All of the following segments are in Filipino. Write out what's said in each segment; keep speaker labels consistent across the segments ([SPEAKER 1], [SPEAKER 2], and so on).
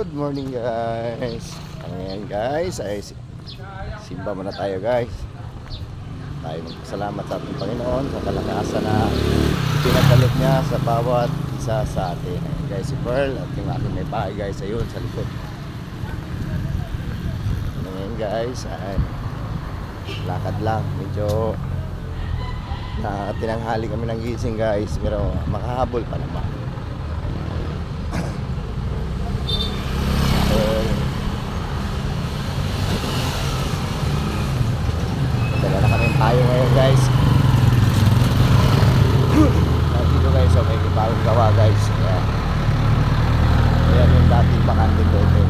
[SPEAKER 1] Good morning guys. Ngayon guys ay simba muna tayo guys. Tayo magpasalamat sa ating Panginoon sa kalakasan na pinagkaloob niya sa bawat isa sa atin. Ngayon guys, si Pearl at yung aking may bahay guys ayun sa likod. Ngayon guys ay lakad lang. Medyo na tinanghali kami ng gising guys, pero makahabol pa naman. Dala na kami tayo ngayon guys. Dito guys, so may bagong gawa guys. Ayan yung dating bakante dote.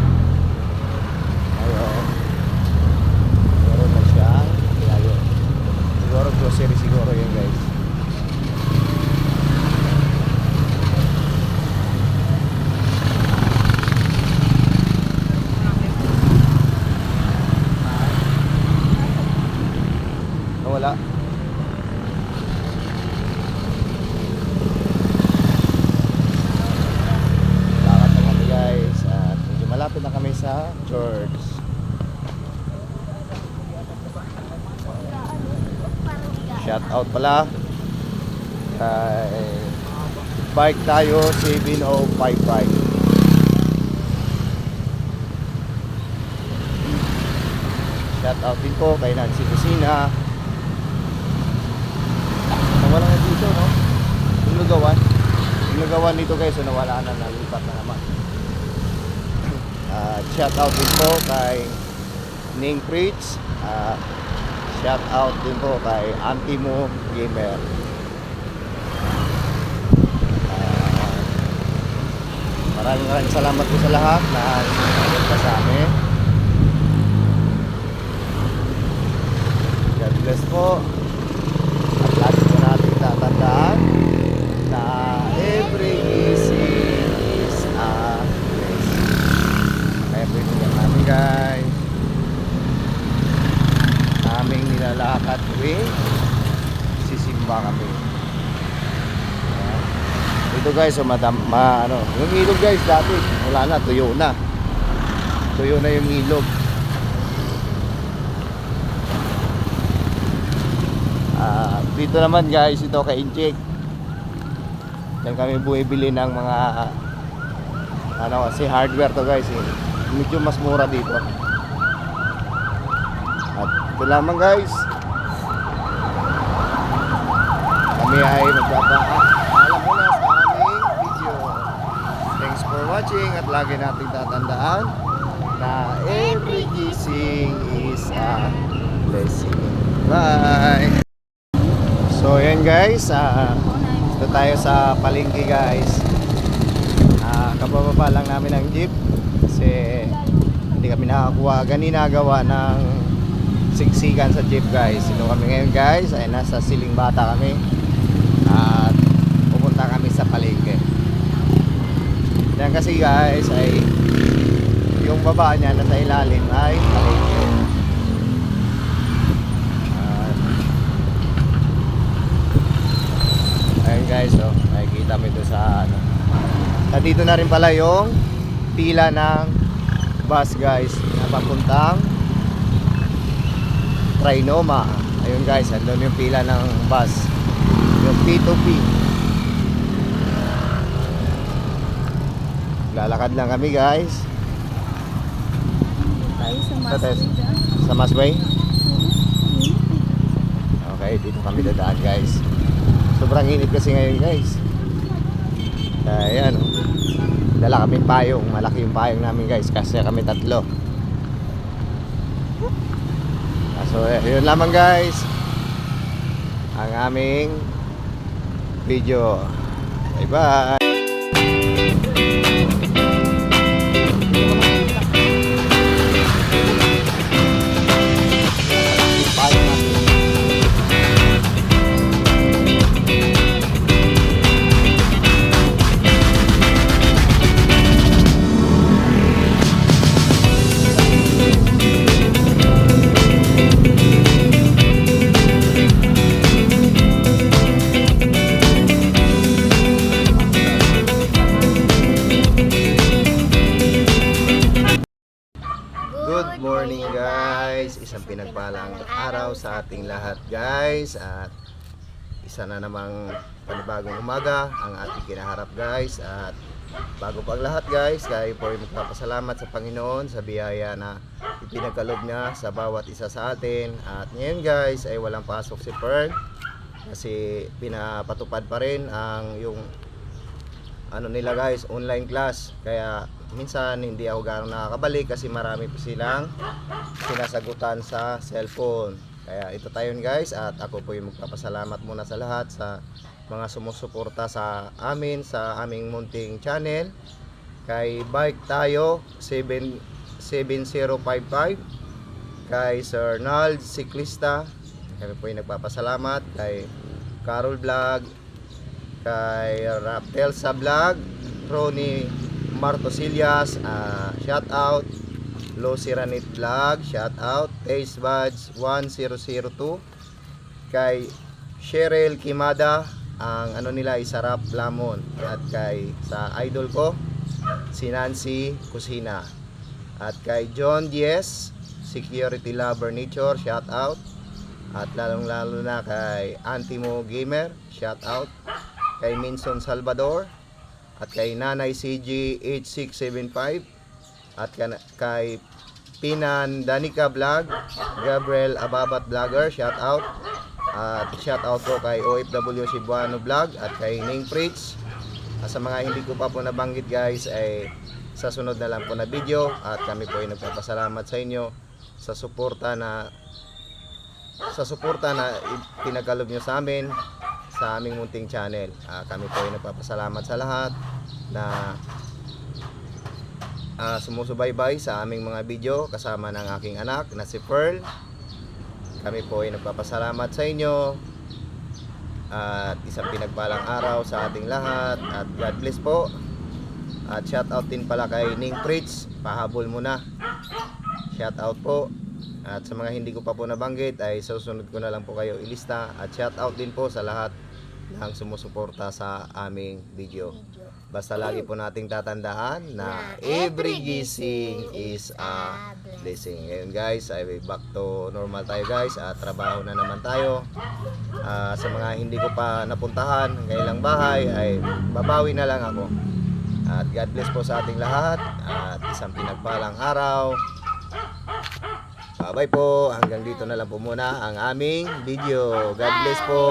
[SPEAKER 1] Ngayon meron na siya. Ayun. Siguro grocery siguro yun guys. Wala. Lakad na kami guys at medyo malapit na kami sa church. Shout out pala kay bike tayo 7055. Shout out din po kay Nancy Kusina. Wala na dito, no? Yung lugawan dito guys, so nawala na, nalipat na naman. Shout out din po kay Ning Preach. Shout out din po kay Auntie Mo Gamer. Maraming salamat po sa lahat na nanonood pa sa amin. God bless po. At lagi po natin tatandaan na every gising is a blessing. Kaya po yung namin guys, aming nilalakad tuwing sisimba kami. Ito guys, so yung ilog guys dati wala na, tuyo na yung ilog. Dito naman guys, ito kay Injek. Diyan kami bumibili ng mga kasi hardware to guys eh. Medyo mas mura dito. At ito lamang guys, kami ay magpapaalam muna sa aming video. Thanks for watching at lagi nating tatandaan na every gising is a blessing. Bye! So yan guys, dito tayo sa palengke guys. Kabababa lang namin ng jeep kasi hindi kami nakakuha gawa ng siksikan sa jeep guys. Ito kami ngayon guys ay nasa Siling Bata kami at pupunta kami sa palengke. Yan kasi guys ay yung baba niya nasa ilalim ay palengke. Ayan guys, so nakikita mo ito sa dito na rin pala yung pila ng bus guys na papuntang Trinoma. Ayun guys, andun yung pila ng bus, yung P2P. Lalakad lang kami guys.
[SPEAKER 2] Tayo sa
[SPEAKER 1] Masway. Okay, dito kami dadaan guys. Sobrang init kasi ngayon guys. Ayan, dala kaming payong. Malaki yung payong namin guys kasi kami tatlo. So yun lamang guys ang aming video. Bye bye. araw sa ating lahat guys. At isa na namang panibagong umaga ang ating kinaharap guys. At bago pa ang lahat guys, kayo po ay magpapasalamat sa Panginoon sa biyaya na ipinagkaloob niya sa bawat isa sa atin. At ngayon guys ay walang pasok si Pearl kasi pinapatupad pa rin ang yung ano nila guys, online class. Kaya minsan hindi ako gano'ng nakakabalik kasi marami po silang sinasagutan sa cellphone. Kaya ito tayo guys, at ako po yung magpapasalamat muna sa lahat sa mga sumusuporta sa amin sa aming munting channel. Kay Bike Tayo 7055, kay Sir Nald Siklista, kami po yung nagpapasalamat. Kay Carol Vlog, kay Raptel sa Vlog, Ronnie Martosillas, shout out. Lucy Ranit Vlog, shout out. Taste Buds 1002, kay Cheryl Kimada, ang ano nila ay Sarap Lamon. At kay sa idol ko si Nancy Kusina. At kay John Diez, Security Lover Nature, shout out. At lalong lalo na kay Antimo Gamer, shout out. Kay Minson Salvador, at kay Nanay CG 8675, at kay Pinan Danica Vlog, Gabriel Ababat Vlogger, shout out. At shout out ko kay OFW Cebuano Vlog at kay Ning Preach. At sa mga hindi ko pa po nabanggit guys ay sa sunod na lang po na video. At kami po ay nagpapasalamat sa inyo sa suporta na pinagkaloob nyo sa amin sa aming munting channel. Kami po ay nagpapasalamat sa lahat na sumusubaybay sa aming mga video kasama ng aking anak na si Pearl. Kami po ay nagpapasalamat sa inyo at isang pinagpalang araw sa ating lahat at God bless po. At shout out din pala kay Ning Preach, pahabol muna, shout out po. At sa mga hindi ko pa po nabanggit ay susunod ko na lang po kayo ilista. At shout out din po sa lahat ng sumusuporta sa aming video. Basta lagi po nating tatandaan na every gising is a blessing. Ngayon guys, ay back to normal tayo guys. At trabaho na naman tayo. Sa mga hindi ko pa napuntahan ng kailang bahay ay babawi na lang ako. At God bless po sa ating lahat. At isang pinagpalang araw. Bye bye po. Hanggang dito na lang po muna ang aming video. God bless po.